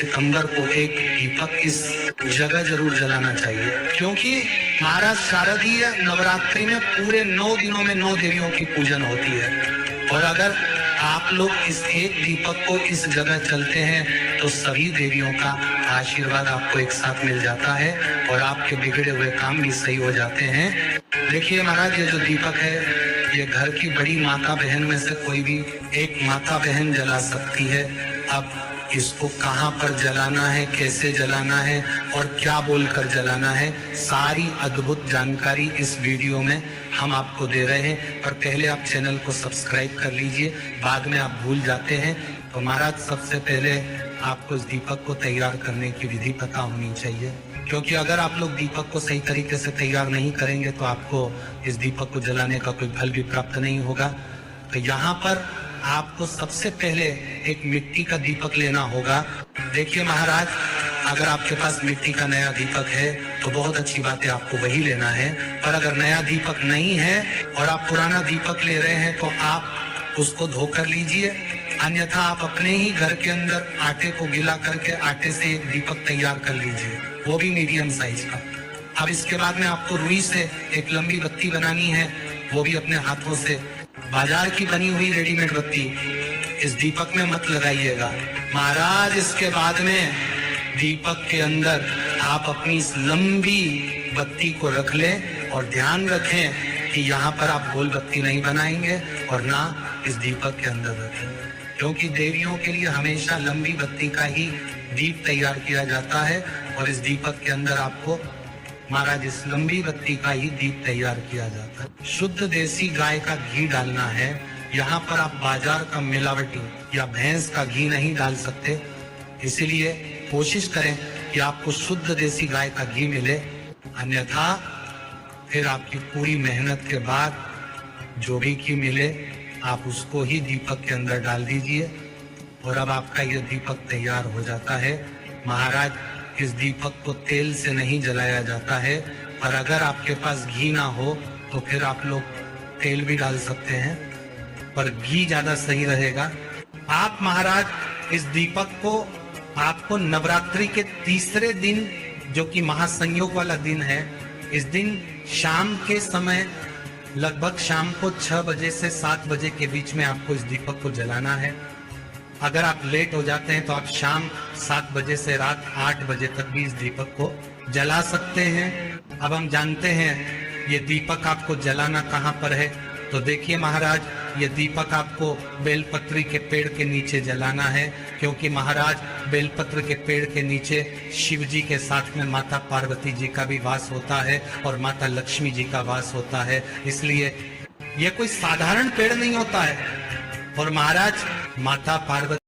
सितंबर को एक दीपक इस जगह जरूर जलाना चाहिए, क्योंकि महाराज शारदीय नवरात्रि में पूरे 9 दिनों में 9 देवियों की पूजन होती है। और अगर आप लोग इस एक दीपक को इस जगह चलते हैं तो सभी देवियों का आशीर्वाद आपको एक साथ मिल जाता है और आपके बिगड़े हुए काम भी सही हो जाते हैं। देखिए महाराज, ये जो दीपक है ये घर की बड़ी माता बहन में से कोई भी एक माता बहन जला सकती है। अब इसको कहाँ पर जलाना है, कैसे जलाना है और क्या बोलकर जलाना है, सारी अद्भुत जानकारी इस वीडियो में हम आपको दे रहे हैं। पर पहले आप चैनल को सब्सक्राइब कर लीजिए, बाद में आप भूल जाते हैं। तो महाराज, सबसे पहले आपको इस दीपक को तैयार करने की विधि पता होनी चाहिए, क्योंकि अगर आप लोग दीपक को सही तरीके से तैयार नहीं करेंगे तो आपको इस दीपक को जलाने का कोई फल भी प्राप्त नहीं होगा। तो यहाँ पर आपको सबसे पहले एक मिट्टी का दीपक लेना होगा। देखिए महाराज, अगर आपके पास मिट्टी का नया दीपक है तो बहुत अच्छी बात है, आपको वही लेना है। पर अगर नया दीपक नहीं है और आप पुराना दीपक ले रहे हैं तो आप उसको धो कर लीजिए, अन्यथा आप अपने ही घर के अंदर आटे को गीला करके आटे से एक दीपक तैयार कर लीजिए, वो भी मीडियम साइज का। अब इसके बाद में आपको रुई से एक लंबी बत्ती बनानी है, वो भी अपने हाथों से। बाजार की बनी हुई रेडीमेड बत्ती इस दीपक में मत लगाइएगा महाराज। इसके बाद में दीपक के अंदर आप अपनी इस लंबी बत्ती को रख लें और ध्यान रखें कि यहाँ पर आप गोल बत्ती नहीं बनाएंगे और ना इस दीपक के अंदर रखेंगे, क्योंकि देवियों के लिए हमेशा लंबी बत्ती का ही दीप तैयार किया जाता है और इस दीपक के अंदर आपको महाराज इस लंबी बत्ती का ही दीप तैयार किया जाता है। शुद्ध देसी गाय का घी डालना है। यहाँ पर आप बाजार का मिलावटी या भैंस का घी नहीं डाल सकते, इसीलिए कोशिश करें कि आपको शुद्ध देसी गाय का घी मिले, अन्यथा फिर आपकी पूरी मेहनत के बाद जो भी घी मिले आप उसको ही दीपक के अंदर डाल दीजिए और अब आपका यह दीपक तैयार हो जाता है। महाराज, इस दीपक को तेल से नहीं जलाया जाता है, पर अगर आपके पास घी ना हो तो फिर आप लोग तेल भी डाल सकते हैं, पर घी ज्यादा सही रहेगा। आप महाराज इस दीपक को आपको नवरात्रि के तीसरे दिन, जो कि महासंयोग वाला दिन है, इस दिन शाम के समय लगभग शाम को 6 बजे से 7 बजे के बीच में आपको इस दीपक को जलाना है। अगर आप लेट हो जाते हैं तो आप शाम 7 बजे से रात 8 बजे तक भी इस दीपक को जला सकते हैं। अब हम जानते हैं ये दीपक आपको जलाना कहाँ पर है। तो देखिए महाराज, ये दीपक आपको बेलपत्री के पेड़ के नीचे जलाना है, क्योंकि महाराज बेलपत्र के पेड़ के नीचे शिव जी के साथ में माता पार्वती जी का भी वास होता है और माता लक्ष्मी जी का वास होता है, इसलिए ये कोई साधारण पेड़ नहीं होता है। और महाराज, माता पार्वती